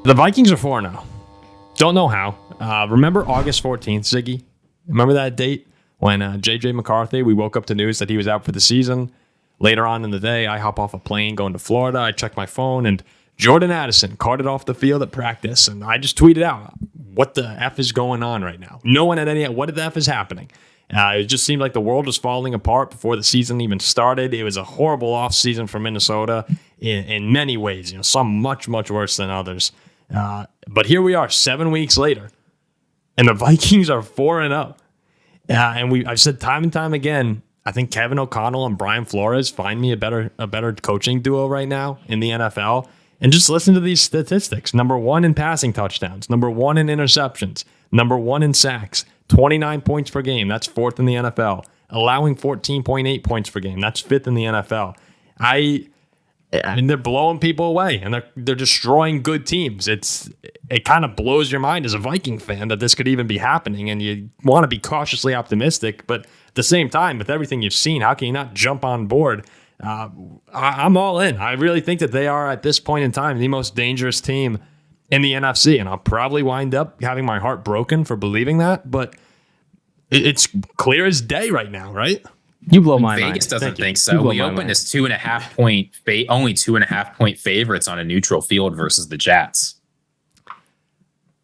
The Vikings are 4-0. Don't know how. Remember August 14th, Ziggy? Remember that date when J.J. McCarthy, we woke up to news that he was out for the season? Later on in the day, I hop off a plane going to Florida. I check my phone, and Jordan Addison carted off the field at practice, and I just tweeted out, what the F is going on right now? No one had any, what the F is happening? It just seemed like the world was falling apart before the season even started. It was a horrible offseason for Minnesota in many ways, some much, much worse than others. But here we are 7 weeks later, and the Vikings are 4-0. And I've said time and time again, I think Kevin O'Connell and Brian Flores find me a better coaching duo right now in the NFL. And just listen to these statistics. Number 1 in passing touchdowns. Number 1 in interceptions. Number 1 in sacks. 29 points per game. That's 4th in the NFL. Allowing 14.8 points per game. That's 5th in the NFL. I mean, they're blowing people away, and they're destroying good teams. It kind of blows your mind as a Viking fan that this could even be happening, and you want to be cautiously optimistic. But at the same time, with everything you've seen, how can you not jump on board? I'm all in. I really think that they are, at this point in time, the most dangerous team in the NFC, and I'll probably wind up having my heart broken for believing that, but it's clear as day right now, right? You blow my mind. Vegas doesn't think so. We opened as 2.5 point, only 2.5 point favorites on a neutral field versus the Jets.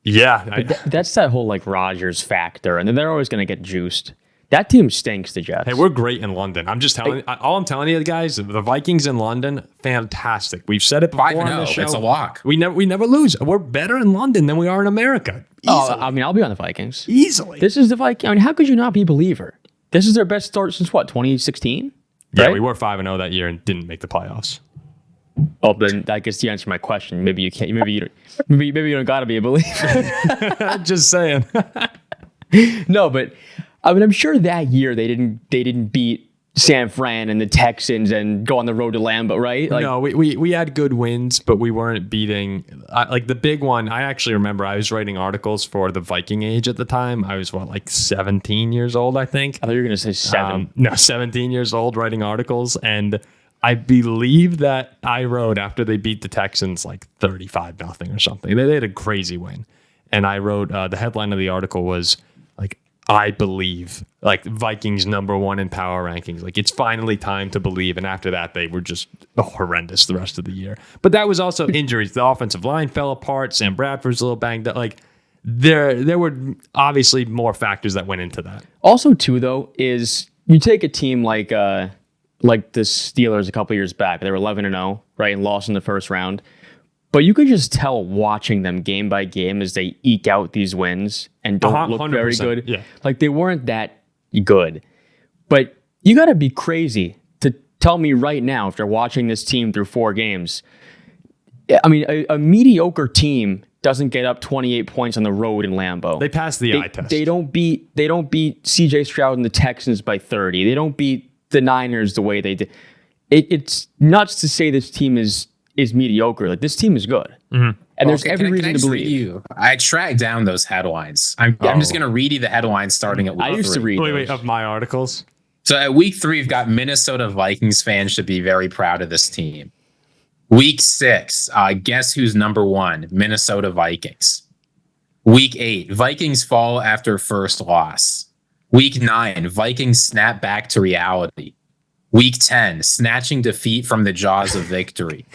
Yeah, that's that whole Rodgers factor, and then they're always going to get juiced. That team stinks, the Jets. Hey, we're great in London. I'm just telling all I'm telling you guys, the Vikings in London, fantastic. We've said it before on the show. It's a lock. We never lose. We're better in London than we are in America. Easily. I'll be on the Vikings. Easily. This is the Vikings. I mean, how could you not be a believer? This is their best start since 2016? Yeah, right? We were 5-0 that year and didn't make the playoffs. Oh, then I guess you answer my question. Maybe you can't. Maybe you don't got to be a believer. Just saying. No, but I mean, I'm sure that year they didn't beat San Fran and the Texans and go on the road to Lambeau, right? No, we had good wins, but we weren't beating. The big one, I actually remember I was writing articles for the Viking Age at the time. I was 17 years old, I think. I thought you were going to say 7. No, 17 years old writing articles. And I believe that I wrote after they beat the Texans 35-0 or something. They had a crazy win. And I wrote, the headline of the article was I believe, Vikings #1 in power rankings. It's finally time to believe. And after that, they were just horrendous the rest of the year. But that was also injuries. The offensive line fell apart. Sam Bradford's a little banged up. There were obviously more factors that went into that. Also, too, though, is you take a team like the Steelers a couple years back. They were 11-0, right, and lost in the first round. But you could just tell watching them game by game as they eke out these wins and don't look very good. Yeah. They weren't that good. But you got to be crazy to tell me right now, after watching this team through 4 games, I mean, a mediocre team doesn't get up 28 points on the road in Lambeau. They passed the eye test. They don't beat CJ Stroud and the Texans by 30. They don't beat the Niners the way they did. It's nuts to say this team is mediocre. This team is good. Mm-hmm. And there's every reason to believe. I tracked down those headlines. I'm just going to read you the headlines starting at week 3. I used to read Wait, of my articles? So at week 3, we've got Minnesota Vikings fans should be very proud of this team. Week 6, guess who's #1? Minnesota Vikings. Week 8, Vikings fall after first loss. Week 9, Vikings snap back to reality. Week 10, snatching defeat from the jaws of victory.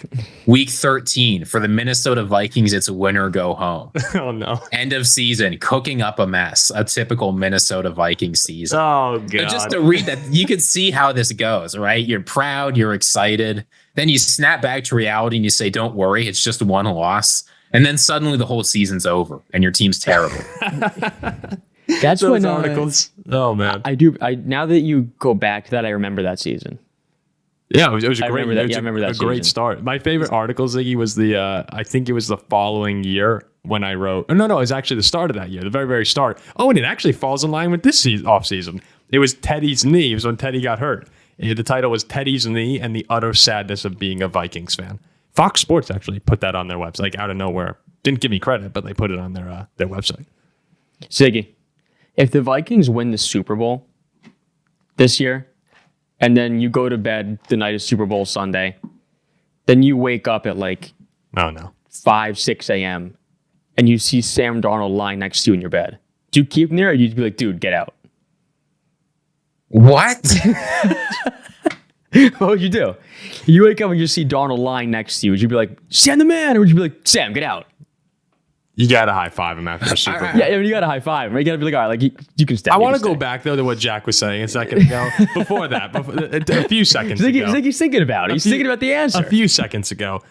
Week 13, for the Minnesota Vikings, it's win or go home. Oh, no. End of season, cooking up a mess. A typical Minnesota Vikings season. Oh, God. So just to read that, you could see how this goes, right? You're proud, you're excited. Then you snap back to reality and you say, don't worry, it's just one loss. And then suddenly the whole season's over and your team's terrible. That's those when articles. Oh man, I do. Now that you go back to that, I remember that season. Yeah, it was a great. I remember that. Great start. My favorite article, Ziggy, was I think it was the following year when I wrote. No, it was actually the start of that year, the very, very start. Oh, and it actually falls in line with this off season. It was Teddy's knee. It was when Teddy got hurt. The title was Teddy's knee and the utter sadness of being a Vikings fan. Fox Sports actually put that on their website, out of nowhere. Didn't give me credit, but they put it on their website. Ziggy, if the Vikings win the Super Bowl this year, and then you go to bed the night of Super Bowl Sunday, then you wake up at Oh no, 5, 6 a.m. and you see Sam Darnold lying next to you in your bed? Do you keep him there or do you be like, dude, get out? What? What would you do? You wake up and you see Darnold lying next to you. Would you be like, Sam the man? Or would you be like, Sam, get out? You got to high five him after the Super Bowl. Yeah, I mean, you got to high five him. Right? You got to be like, all right, like you can stay. I want to go back, though, to what Jack was saying a second ago. Before that, a few seconds ago. Ziggy's thinking about it. He's thinking about the answer. A few seconds ago.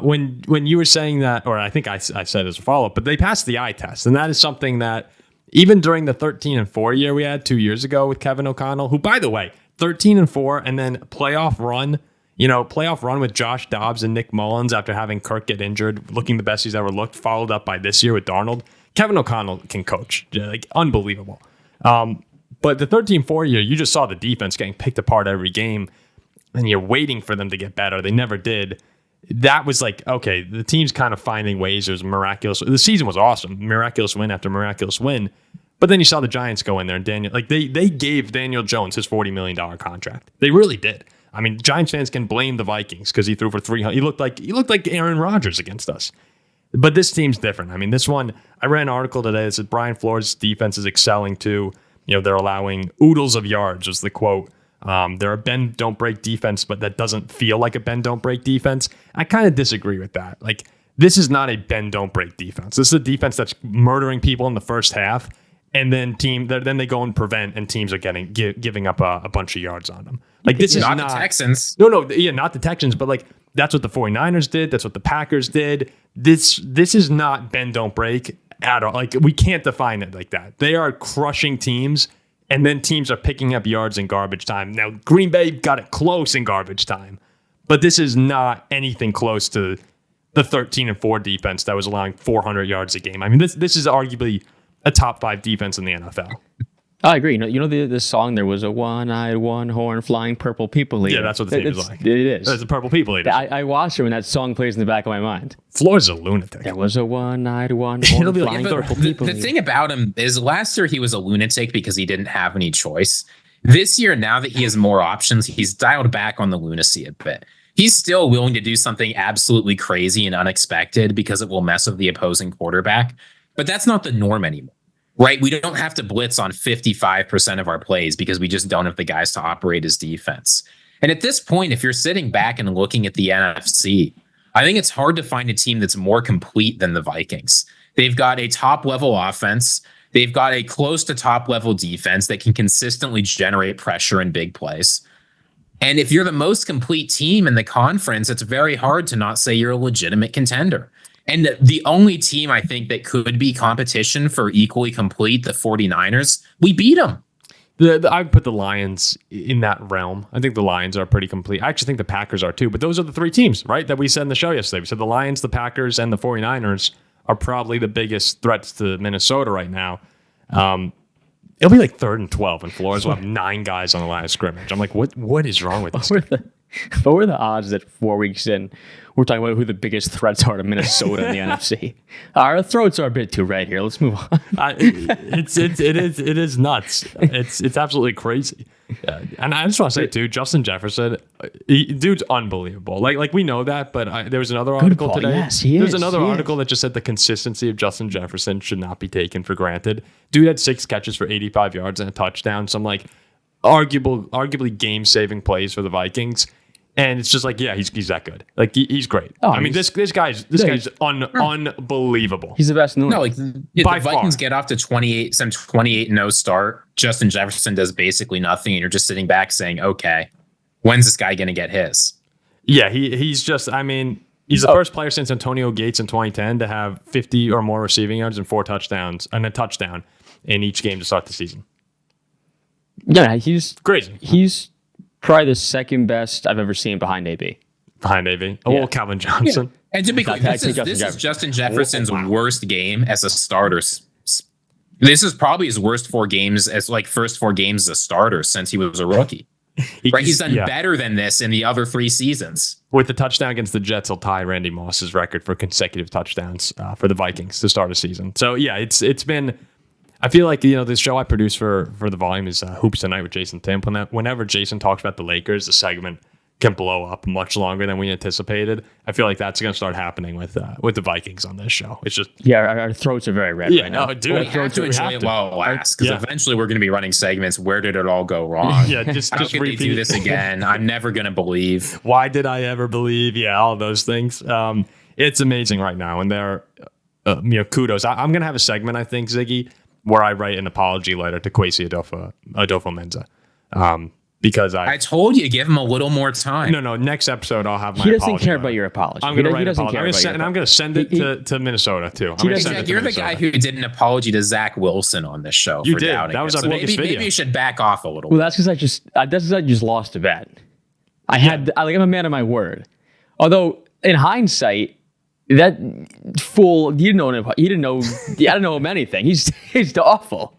When you were saying that, or I think I said as a follow-up, but they passed the eye test. And that is something that even during the 13-4 year we had 2 years ago with Kevin O'Connell, who, by the way, 13-4 and then playoff run with Josh Dobbs and Nick Mullins after having Kirk get injured, looking the best he's ever looked, followed up by this year with Darnold. Kevin O'Connell can coach. Like, unbelievable. But the 13-4 year, you just saw the defense getting picked apart every game, and you're waiting for them to get better. They never did. That was like, okay, the team's kind of finding ways. There's miraculous. The season was awesome. Miraculous win after miraculous win. But then you saw the Giants go in there and they gave Daniel Jones his $40 million contract. They really did. I mean, Giants fans can blame the Vikings because he threw for 300. He looked like Aaron Rodgers against us. But this team's different. I mean, this one, I read an article today that said Brian Flores' defense is excelling too. They're allowing oodles of yards, was the quote. They're a bend, don't break defense, but that doesn't feel like a bend, don't break defense. I kind of disagree with that. Like, this is not a bend, don't break defense. This is a defense that's murdering people in the first half, and then they go and prevent, and teams are giving up a bunch of yards on them. Like, this is not the Texans. No, not the Texans, but like that's what the 49ers did. That's what the Packers did. This is not bend, don't break at all. Like, we can't define it like that. They are crushing teams. And then teams are picking up yards in garbage time. Now, Green Bay got it close in garbage time, but this is not anything close to the 13-4 defense that was allowing 400 yards a game. I mean, this is arguably a top 5 defense in the NFL. I agree. You know the song, there was a one-eyed, one-horn, flying purple people eater. Yeah, that's what the team is like. It is. It's a purple people eater. I watch it when that song plays in the back of my mind. Flores is a lunatic. There was a one-eyed, one-horn, flying purple people eater. The thing about him is last year he was a lunatic because he didn't have any choice. This year, now that he has more options, he's dialed back on the lunacy a bit. He's still willing to do something absolutely crazy and unexpected because it will mess with the opposing quarterback. But that's not the norm anymore. Right, we don't have to blitz on 55% of our plays because we just don't have the guys to operate as defense. And at this point, if you're sitting back and looking at the NFC, I think it's hard to find a team that's more complete than the Vikings. They've got a top-level offense. They've got a close to top-level defense that can consistently generate pressure in big plays. And if you're the most complete team in the conference, it's very hard to not say you're a legitimate contender. And the only team I think that could be competition for equally complete, the 49ers, we beat them. I would put the Lions in that realm. I think the Lions are pretty complete. I actually think the Packers are too, but those are the 3 teams, right, that we said in the show yesterday. We said the Lions, the Packers, and the 49ers are probably the biggest threats to Minnesota right now. It'll be like 3rd and 12, and Flores will have 9 guys on the line of scrimmage. I'm like, what is wrong with this? What were the odds that 4 weeks in, we're talking about who the biggest threats are to Minnesota in the NFC? Our throats are a bit too red here. Let's move on. It is nuts. It's absolutely crazy. And I just want to say too, Justin Jefferson, dude's unbelievable. Like we know that, but there was another article today. Yes, There's another article that just said the consistency of Justin Jefferson should not be taken for granted. Dude had 6 catches for 85 yards and a touchdown. Some like arguably game-saving plays for the Vikings. And it's just like, yeah, he's that good. Like, he's great. Oh, I mean, this guy's unbelievable. He's the best in the league. No, like the Vikings get off to 28-0 start. Justin Jefferson does basically nothing, and you're just sitting back saying, okay, when's this guy going to get his? Yeah, he's just, I mean, he's the first player since Antonio Gates in 2010 to have 50 or more receiving yards and 4 touchdowns and a touchdown in each game to start the season. Yeah, he's crazy. He's probably the second best I've ever seen behind AB. Behind AB? Oh, well, Calvin Johnson. Yeah. And to be clear, this is Justin Jefferson's worst game as a starter. This is probably his worst 4 games first 4 games as a starter since he was a rookie. He's done better than this in the other 3 seasons. With the touchdown against the Jets, he'll tie Randy Moss's record for consecutive touchdowns for the Vikings to start a season. So, yeah, it's been... I feel like, this show I produce for the Volume is Hoops Tonight with Jason Tim. Whenever Jason talks about the Lakers, the segment can blow up much longer than we anticipated. I feel like that's going to start happening with the Vikings on this show. It's just our throats are very red right now. No, dude, We have to enjoy it while it lasts, because eventually we're going to be running segments. Where did it all go wrong? Yeah, just How could they do this again? I'm never going to believe. Why did I ever believe? Yeah, all those things. It's amazing right now, and they're kudos. I'm going to have a segment, I think, Ziggy, where I write an apology letter to Kwesi Adolfo-Mensa. Because I told you, give him a little more time. No, next episode I'll have my He doesn't apology care letter. about your apology. I'm going to write an apology. And I'm going to send it to Minnesota, too. You're the guy who did an apology to Zach Wilson on this show. You for did. Doubting That was it. our biggest video. Maybe you should back off a little. Well, that's because I just lost a bet. I'm a man of my word. Although in hindsight, that fool, he didn't know him anything. He's awful.